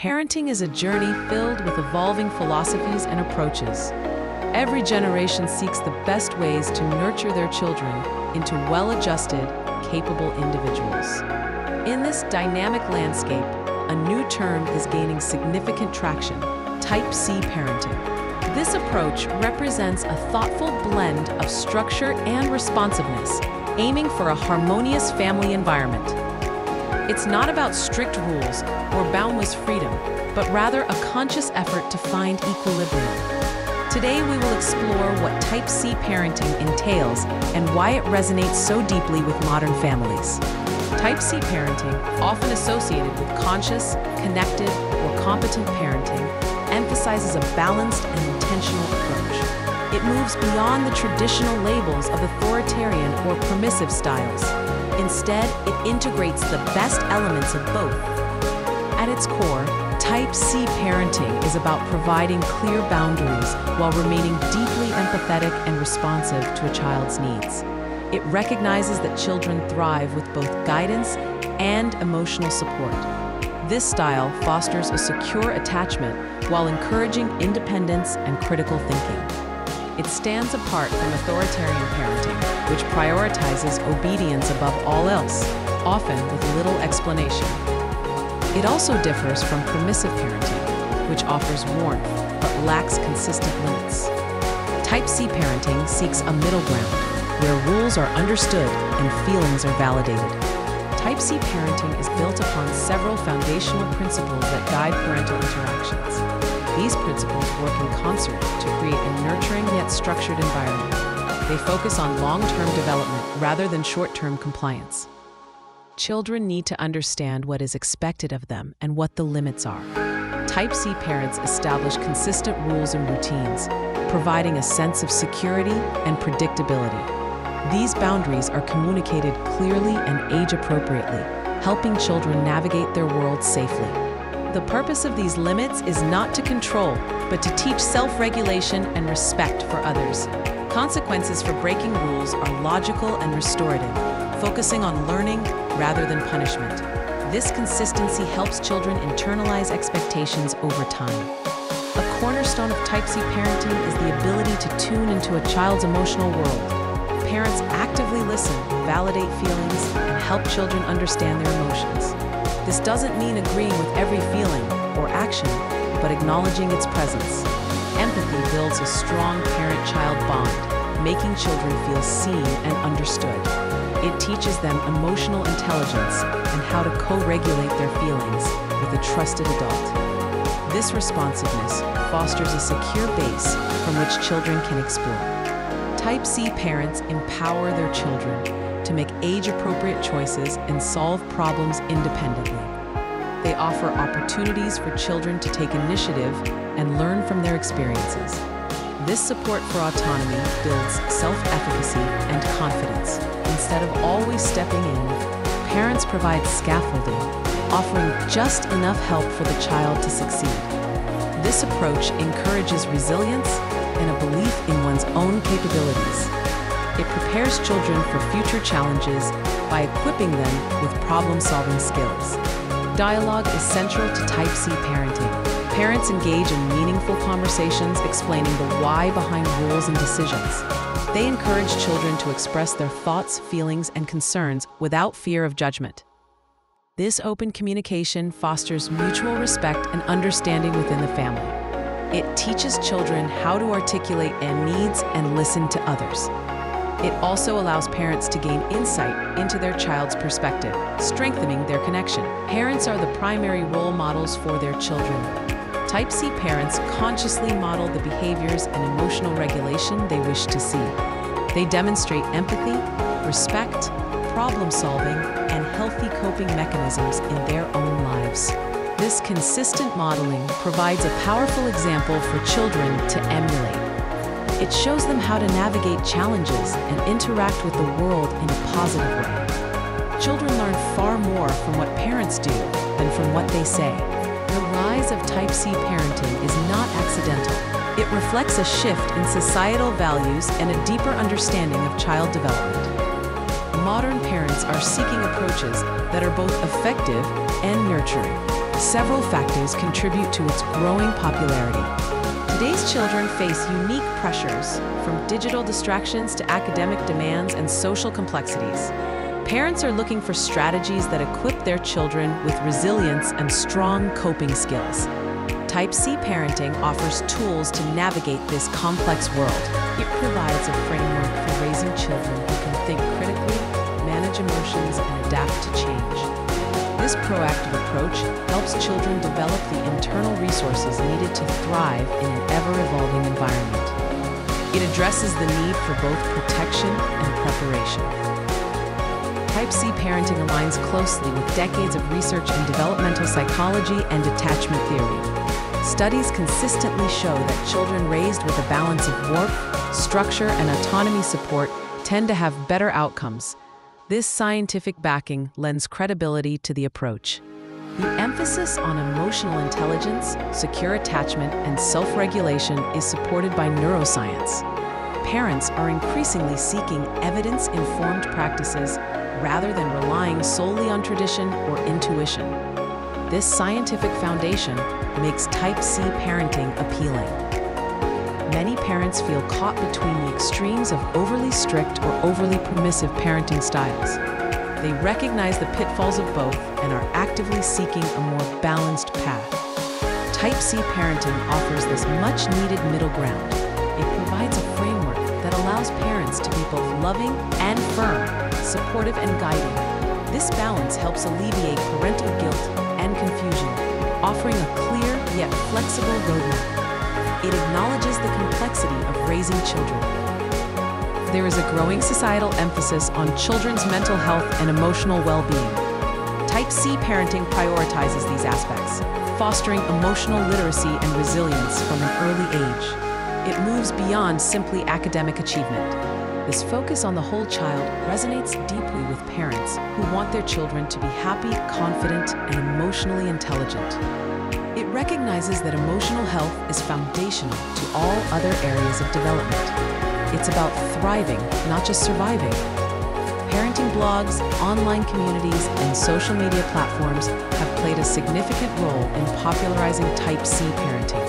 Parenting is a journey filled with evolving philosophies and approaches. Every generation seeks the best ways to nurture their children into well-adjusted, capable individuals. In this dynamic landscape, a new term is gaining significant traction: Type C parenting. This approach represents a thoughtful blend of structure and responsiveness, aiming for a harmonious family environment. It's not about strict rules or boundless freedom, but rather a conscious effort to find equilibrium. Today we will explore what Type C parenting entails and why it resonates so deeply with modern families. Type C parenting, often associated with conscious, connected, or competent parenting, emphasizes a balanced and intentional approach. It moves beyond the traditional labels of authoritarian or permissive styles. Instead, it integrates the best elements of both. At its core, Type C parenting is about providing clear boundaries while remaining deeply empathetic and responsive to a child's needs. It recognizes that children thrive with both guidance and emotional support. This style fosters a secure attachment while encouraging independence and critical thinking. It stands apart from authoritarian parenting, which prioritizes obedience above all else, often with little explanation. It also differs from permissive parenting, which offers warmth but lacks consistent limits. Type C parenting seeks a middle ground, where rules are understood and feelings are validated. Type C parenting is built upon several foundational principles that guide parental interactions. These principles work in concert to create a nurturing yet structured environment. They focus on long-term development rather than short-term compliance. Children need to understand what is expected of them and what the limits are. Type C parents establish consistent rules and routines, providing a sense of security and predictability. These boundaries are communicated clearly and age-appropriately, helping children navigate their world safely. The purpose of these limits is not to control, but to teach self-regulation and respect for others. Consequences for breaking rules are logical and restorative, focusing on learning rather than punishment. This consistency helps children internalize expectations over time. A cornerstone of Type C parenting is the ability to tune into a child's emotional world. Parents actively listen, validate feelings, and help children understand their emotions. This doesn't mean agreeing with every feeling or action, but acknowledging its presence. Empathy builds a strong parent-child bond, making children feel seen and understood. It teaches them emotional intelligence and how to co-regulate their feelings with a trusted adult. This responsiveness fosters a secure base from which children can explore. Type C parents empower their children to make age-appropriate choices and solve problems independently. They offer opportunities for children to take initiative and learn from their experiences. This support for autonomy builds self-efficacy and confidence. Instead of always stepping in, parents provide scaffolding, offering just enough help for the child to succeed. This approach encourages resilience and a belief in one's own capabilities. It prepares children for future challenges by equipping them with problem-solving skills. Dialogue is central to Type C parenting. Parents engage in meaningful conversations explaining the why behind rules and decisions. They encourage children to express their thoughts, feelings, and concerns without fear of judgment. This open communication fosters mutual respect and understanding within the family. It teaches children how to articulate their needs and listen to others. It also allows parents to gain insight into their child's perspective, strengthening their connection. Parents are the primary role models for their children. Type C parents consciously model the behaviors and emotional regulation they wish to see. They demonstrate empathy, respect, problem-solving, and healthy coping mechanisms in their own lives. This consistent modeling provides a powerful example for children to emulate. It shows them how to navigate challenges and interact with the world in a positive way. Children learn far more from what parents do than from what they say. The rise of Type C parenting is not accidental. It reflects a shift in societal values and a deeper understanding of child development. Modern parents are seeking approaches that are both effective and nurturing. Several factors contribute to its growing popularity. Today's children face unique pressures, from digital distractions to academic demands and social complexities. Parents are looking for strategies that equip their children with resilience and strong coping skills. Type C parenting offers tools to navigate this complex world. It provides a framework for raising children who can think critically, manage emotions, and adapt to change. This proactive approach helps children develop the internal resources needed to thrive in an ever-evolving environment. It addresses the need for both protection and preparation. Type C parenting aligns closely with decades of research in developmental psychology and attachment theory. Studies consistently show that children raised with a balance of warmth, structure, and autonomy support tend to have better outcomes. This scientific backing lends credibility to the approach. The emphasis on emotional intelligence, secure attachment, and self-regulation is supported by neuroscience. Parents are increasingly seeking evidence-informed practices rather than relying solely on tradition or intuition. This scientific foundation makes Type C parenting appealing. Many parents feel caught between the extremes of overly strict or overly permissive parenting styles. They recognize the pitfalls of both and are actively seeking a more balanced path. Type C parenting offers this much-needed middle ground. It provides a framework that allows parents to be both loving and firm, supportive and guiding. This balance helps alleviate parental guilt and confusion, offering a clear yet flexible roadmap. It acknowledges the complexity of raising children. There is a growing societal emphasis on children's mental health and emotional well-being. Type C parenting prioritizes these aspects, fostering emotional literacy and resilience from an early age. It moves beyond simply academic achievement. This focus on the whole child resonates deeply with parents who want their children to be happy, confident, and emotionally intelligent. It recognizes that emotional health is foundational to all other areas of development. It's about thriving, not just surviving. Parenting blogs, online communities, and social media platforms have played a significant role in popularizing Type C parenting.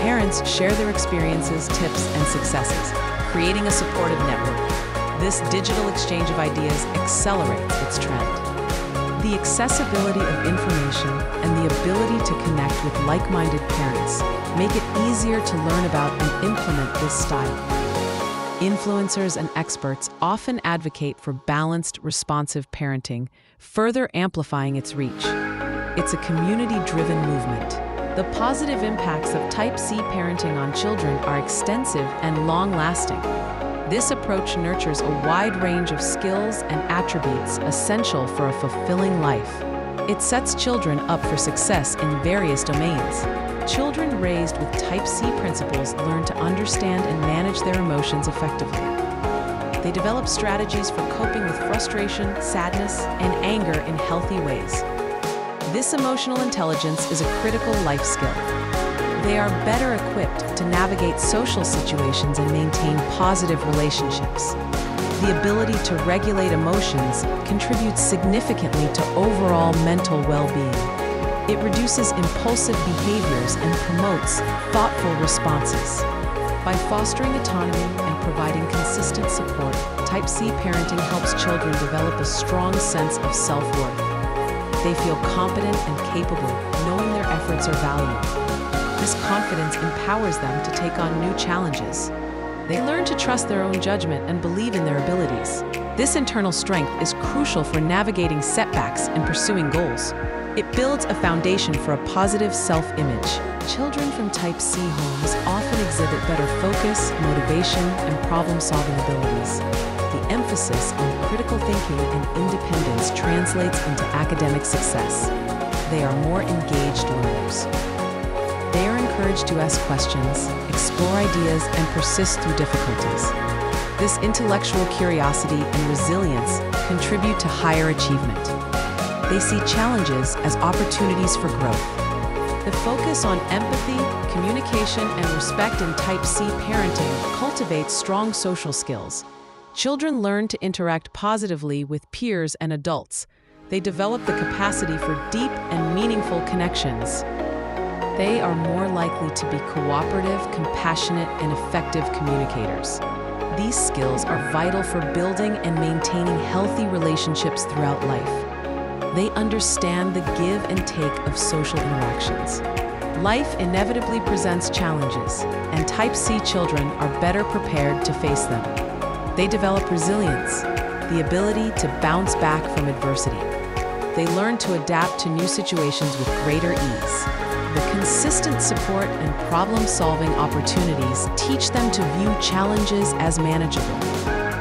Parents share their experiences, tips, and successes, creating a supportive network. This digital exchange of ideas accelerates its trend. The accessibility of information and the ability to connect with like-minded parents make it easier to learn about and implement this style. Influencers and experts often advocate for balanced, responsive parenting, further amplifying its reach. It's a community-driven movement. The positive impacts of Type C parenting on children are extensive and long-lasting. This approach nurtures a wide range of skills and attributes essential for a fulfilling life. It sets children up for success in various domains. Children raised with Type C principles learn to understand and manage their emotions effectively. They develop strategies for coping with frustration, sadness, and anger in healthy ways. This emotional intelligence is a critical life skill. They are better equipped to navigate social situations and maintain positive relationships. The ability to regulate emotions contributes significantly to overall mental well-being. It reduces impulsive behaviors and promotes thoughtful responses. By fostering autonomy and providing consistent support, Type C parenting helps children develop a strong sense of self-worth. They feel competent and capable, knowing their efforts are valued. This confidence empowers them to take on new challenges. They learn to trust their own judgment and believe in their abilities. This internal strength is crucial for navigating setbacks and pursuing goals. It builds a foundation for a positive self-image. Children from Type C homes often exhibit better focus, motivation, and problem-solving abilities. The emphasis on critical thinking and independence translates into academic success. They are more engaged learners. They are encouraged to ask questions, explore ideas, and persist through difficulties. This intellectual curiosity and resilience contribute to higher achievement. They see challenges as opportunities for growth. The focus on empathy, communication, and respect in Type C parenting cultivates strong social skills. Children learn to interact positively with peers and adults. They develop the capacity for deep and meaningful connections. They are more likely to be cooperative, compassionate, and effective communicators. These skills are vital for building and maintaining healthy relationships throughout life. They understand the give and take of social interactions. Life inevitably presents challenges, and Type C children are better prepared to face them. They develop resilience, the ability to bounce back from adversity. They learn to adapt to new situations with greater ease. The consistent support and problem-solving opportunities teach them to view challenges as manageable.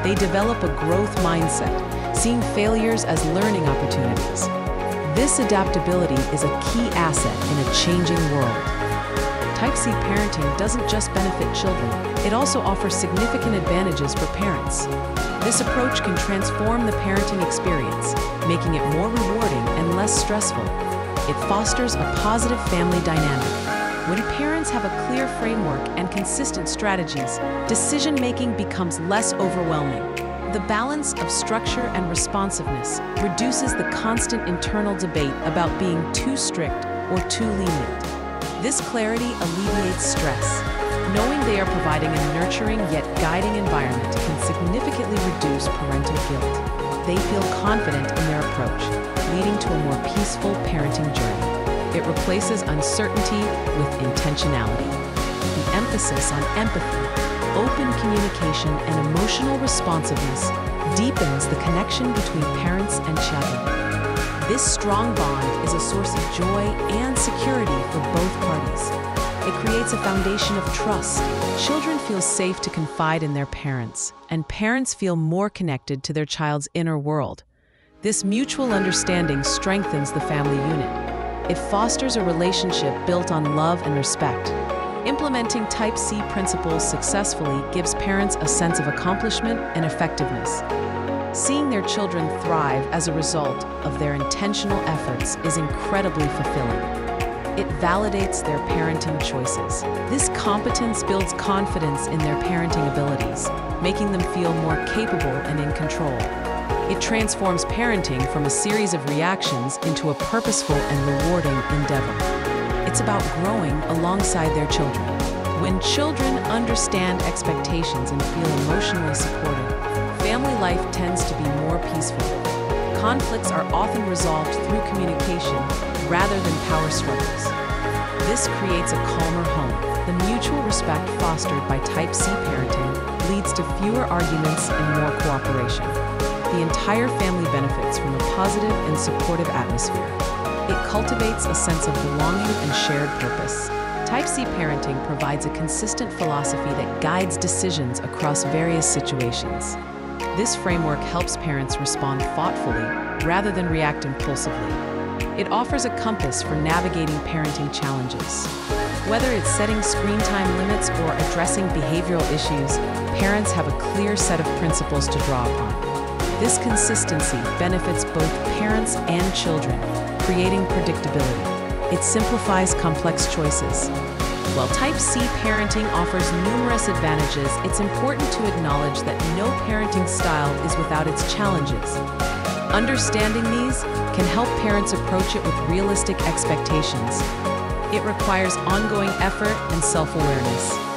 They develop a growth mindset, seeing failures as learning opportunities. This adaptability is a key asset in a changing world. Type C parenting doesn't just benefit children, it also offers significant advantages for parents. This approach can transform the parenting experience, making it more rewarding and less stressful. It fosters a positive family dynamic. When parents have a clear framework and consistent strategies, decision-making becomes less overwhelming. The balance of structure and responsiveness reduces the constant internal debate about being too strict or too lenient. This clarity alleviates stress. Knowing they are providing a nurturing yet guiding environment can significantly reduce parental guilt. They feel confident in their approach, leading to a more peaceful parenting journey. It replaces uncertainty with intentionality. The emphasis on empathy, open communication, and emotional responsiveness deepens the connection between parents and children. This strong bond is a source of joy and security for both parties. It creates a foundation of trust. Children feel safe to confide in their parents, and parents feel more connected to their child's inner world. This mutual understanding strengthens the family unit. It fosters a relationship built on love and respect. Implementing Type C principles successfully gives parents a sense of accomplishment and effectiveness. Seeing their children thrive as a result of their intentional efforts is incredibly fulfilling. It validates their parenting choices. This competence builds confidence in their parenting abilities, making them feel more capable and in control. It transforms parenting from a series of reactions into a purposeful and rewarding endeavor. It's about growing alongside their children. When children understand expectations and feel emotionally supported, family life tends to be more peaceful. Conflicts are often resolved through communication rather than power struggles. This creates a calmer home. The mutual respect fostered by Type C parenting leads to fewer arguments and more cooperation. The entire family benefits from a positive and supportive atmosphere. It cultivates a sense of belonging and shared purpose. Type C parenting provides a consistent philosophy that guides decisions across various situations. This framework helps parents respond thoughtfully rather than react impulsively. It offers a compass for navigating parenting challenges. Whether it's setting screen time limits or addressing behavioral issues, parents have a clear set of principles to draw upon. This consistency benefits both parents and children, creating predictability. It simplifies complex choices. While Type C parenting offers numerous advantages, it's important to acknowledge that no parenting style is without its challenges. Understanding these can help parents approach it with realistic expectations. It requires ongoing effort and self-awareness.